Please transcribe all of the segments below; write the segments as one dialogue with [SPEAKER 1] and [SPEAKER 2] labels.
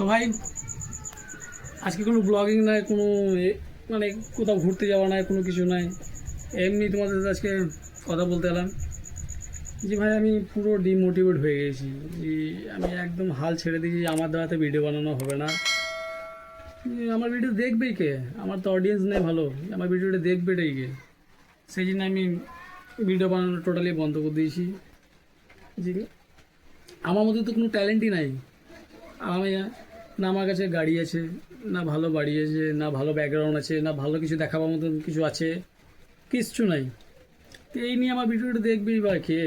[SPEAKER 1] তো ভাই আজকে কোনো ব্লগিং নাই, কোনো মানে কোথাও ঘুরতে যাওয়া নাই, কোনো কিছু নাই, এমনি তোমাদের সাথে আজকে কথা বলতে এলাম যে ভাই আমি পুরো ডিমোটিভেট হয়ে গেছি। যে আমি একদম হাল ছেড়ে দিয়েছি, আমার দ্বারাতে ভিডিও বানানো হবে না। আমার ভিডিও দেখবেই কে? আমার তো অডিয়েন্স নেই ভালো, আমার ভিডিওটা দেখবেটাই কে? সেই জন্য আমি ভিডিও বানানো টোটালি বন্ধ করে দিয়েছি। যে আমার মধ্যে তো কোনো ট্যালেন্টই নাই। আমি না আমার কাছে গাড়ি আছে, না ভালো বাড়ি আছে, না ভালো ব্যাকগ্রাউন্ড আছে, না ভালো কিছু দেখাবার মতন কিছু আছে, কিচ্ছু নাই। তো এই নিয়ে আমার ভিডিওটা দেখবেই বা কে?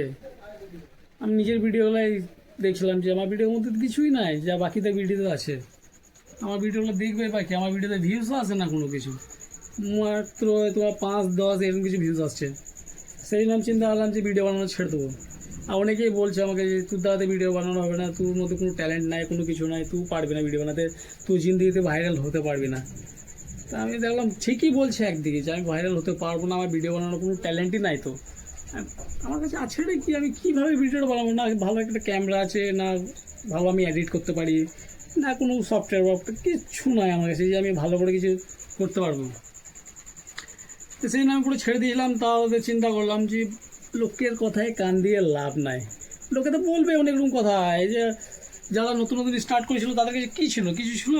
[SPEAKER 1] আমি নিজের ভিডিওগুলাই দেখছিলাম যে আমার ভিডিওর মধ্যে কিছুই নাই যা বাকিতে ভিডিওতে আছে। আমার ভিডিওগুলো দেখবে বা কি? আমার ভিডিওতে ভিউজও আসে না কোনো কিছু, মাত্র তোমার 5-10 এরকম কিছু ভিউজ আসছে। সেই জন্য আমি চিন্তা করলাম যে ভিডিও বানানো ছেড়ে দেবো। আর অনেকেই বলছে আমাকে যে তোর দ্বারাতে ভিডিও বানানো হবে না, তোর মধ্যে কোনো ট্যালেন্ট নাই, কোনো কিছু নাই, তুই পারবি না ভিডিও বানাতে, তুই জিন্দিগিতে ভাইরাল হতে পারবি না। তা আমি দেখলাম ঠিকই বলছে একদিকে যে আমি ভাইরাল হতে পারবো না, আমার ভিডিও বানানোর কোনো ট্যালেন্টই নাই। তো আমার কাছে আছে রে কি, আমি কীভাবে ভিডিওটা বানাবো? না ভালো একটা ক্যামেরা আছে, না ভালো আমি এডিট করতে পারি, না কোনো সফটওয়্যার কিচ্ছু নয় আমার কাছে যে আমি ভালো করে কিছু করতে পারবো। তো সেই আমি পুরো ছেড়ে দিয়েছিলাম। তাও চিন্তা করলাম যে লোকের কথায় কান দিয়ে লাভ নাই। লোকে তো বলবে অনেক রকম কথা, এই যে যারা নতুন নতুন স্টার্ট করেছিল তাদের কাছে কী ছিল? কিছু ছিল?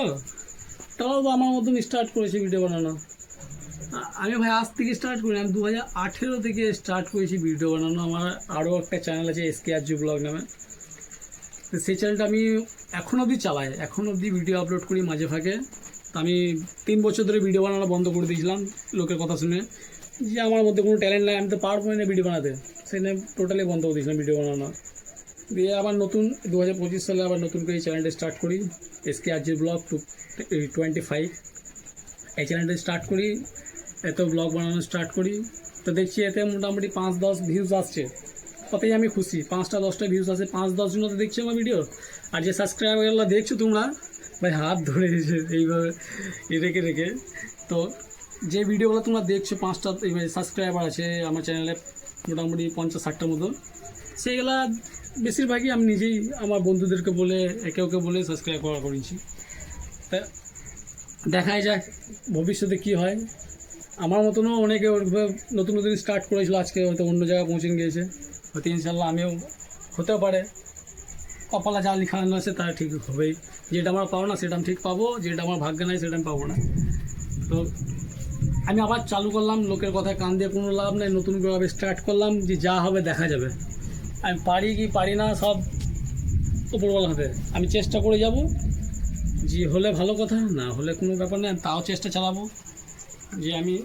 [SPEAKER 1] তারাও তো আমার মতন স্টার্ট করেছে ভিডিও বানানো। আমি ভাই আজ থেকে স্টার্ট করি, আমি 2018 থেকে স্টার্ট করেছি ভিডিও বানানো। আমার আরও একটা চ্যানেল আছে SKRG ব্লগ নামে, তো সেই চ্যানেলটা আমি এখন অবধি চালাই, এখন অবধি ভিডিও আপলোড করি মাঝে ফাঁকে। তো আমি 3 বছর ধরে ভিডিও বানানো বন্ধ করে দিয়েছিলাম লোকের কথা শুনে যে আমার মধ্যে কোনো ট্যালেন্ট নাই, আমি তো পারবো না ভিডিও বানাতে। সেই নিয়ে টোটালি বন্ধ করে দিয়েছিলাম ভিডিও বানানো। দিয়ে আবার নতুন 2025 সালে আবার নতুন করে এই চ্যানেলটা স্টার্ট করি, SKRG ব্লগ 25। এই চ্যানেলটা স্টার্ট করি, এত ব্লগ বানানো স্টার্ট করি। তো দেখছি এতে মোটামুটি 5-10 ভিউজ আসছে, তাতেই আমি খুশি। 5-10টা ভিউজ আছে, 5-10 জন তো দেখছি আমার ভিডিও। আর যে সাবস্ক্রাইবারগুলো দেখছো তোমরা, ভাই হাত ধরে এইভাবে রেখে রেখে, তো যে ভিডিওগুলো তোমরা দেখছো 5টা সাবস্ক্রাইবার আছে আমার চ্যানেলে মোটামুটি 50-60টার মতো, সেইগুলা বেশিরভাগই আমি নিজেই আমার বন্ধুদেরকে বলে, একে ওকে বলে সাবস্ক্রাইব করেছি। তা দেখাই যাক ভবিষ্যতে কী হয়। আমার মতনও অনেকে নতুন নতুন স্টার্ট করেছিল, আজকে হয়তো অন্য জায়গায় পৌঁছে গিয়েছে। হয়তো ইনশাল্লাহ আমিও হতেও পারে। কপালে যা লিখানো আছে তার ঠিক হবেই। যেটা আমার পাবো না সেটা আমি ঠিক পাবো, যেটা আমার ভাগ্যে নাই সেটা আমি পাবো না। তো আমি আবার চালু করলাম, লোকের কথায় কান দিয়ে কোনো লাভ নেই, নতুন করে স্টার্ট করলাম যে যা হবে দেখা যাবে। আমি পারি কি পারি না সব উপরওয়ালা হাতে। আমি চেষ্টা করে যাব, যে হলে ভালো কথা, না হলে কোনো ব্যাপার নেই, তাও চেষ্টা চালাবো যে আমি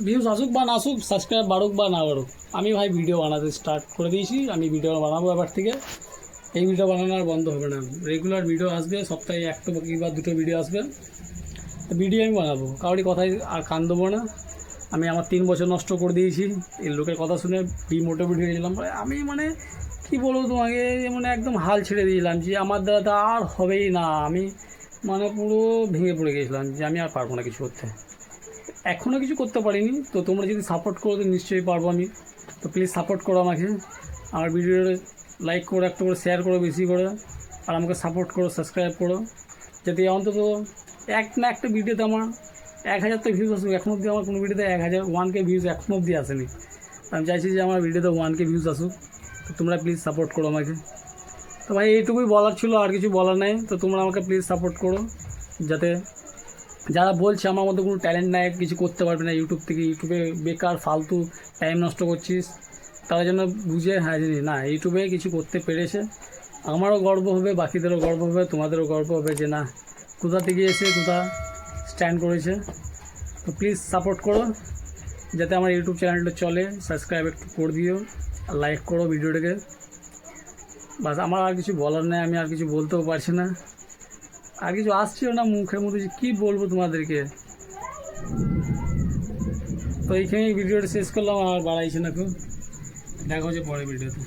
[SPEAKER 1] ভিউজ আসুক বা না আসুক, সাবস্ক্রাইব বাড়ুক বা না বাড়ুক, আমি ভাই ভিডিও বানাতে স্টার্ট করে দিয়েছি। আমি ভিডিও বানাবো এবার থেকে, এই ভিডিও বানানো আর বন্ধ হবে না। রেগুলার ভিডিও আসবে, সপ্তাহে 1টা বা 2টো ভিডিও আসবে। তো ভিডিও আমি বানাবো, কাউরি কথায় আর কান দেবো না। আমি আমার 3 বছর নষ্ট করে দিয়েছি এই লোকের কথা শুনে, ডিমোটিভেট হয়ে গেছিলাম। আমি মানে কী বলবো তোমাকে, মানে একদম হাল ছেড়ে দিয়েছিলাম যে আমার দ্বারা আর হবেই না। আমি মানে পুরো ভেঙে পড়ে গেছিলাম যে আমি আর পারবো না কিছু করতে। এখনও কিছু করতে পারিনি। তো তোমরা যদি সাপোর্ট করো তো নিশ্চয়ই পারবো আমি। তো প্লিজ সাপোর্ট করো আমাকে, আমার ভিডিওটা লাইক করো, একটা করে শেয়ার করো বেশি করে, আর আমাকে সাপোর্ট করো, সাবস্ক্রাইব করো, যাতে অন্তত একটা ভিডিওতে আমার 1000 তো ভিউজ আসুক। এখন অবধি আমার কোনো ভিডিওতে 1K ভিউজ এখনও অবধি আসেনি। আমি চাইছি যে আমার ভিডিওতে 1K ভিউজ আসুক। তো তোমরা প্লিজ সাপোর্ট করো আমাকে। তো ভাই এইটুকুই বলার ছিল, আর কিছু বলার নেই। তো তোমরা আমাকে প্লিজ সাপোর্ট করো, যাতে যারা বলছে আমার মধ্যে কোনো ট্যালেন্ট নাই, কিছু করতে পারবে না ইউটিউবে বেকার ফালতু টাইম নষ্ট করছিস, তারা যেন বুঝে হ্যাঁ জানি না ইউটিউবে কিছু করতে পেরেছে। আমারও গর্ব হবে, বাকিদেরও গর্ব হবে, তোমাদেরও গর্ব হবে যে না কোথা থেকে এসে কোথা স্ট্যান্ড করেছে। তো প্লিজ সাপোর্ট করো যাতে আমার ইউটিউব চ্যানেলটা চলে। সাবস্ক্রাইব একটু করে দিও আর লাইক করো ভিডিওটাকে। বাস আমার আর কিছু বলার নেই, আমি আর কিছু বলতেও পারছি না, আর কিছু আসছেও না মুখের মধ্যে যে কী বলবো তোমাদেরকে। তো এইখানেই ভিডিওটা শেষ করলাম, আর বাড়াইছে না খুব। দেখা হচ্ছে পরে ভিডিওতে।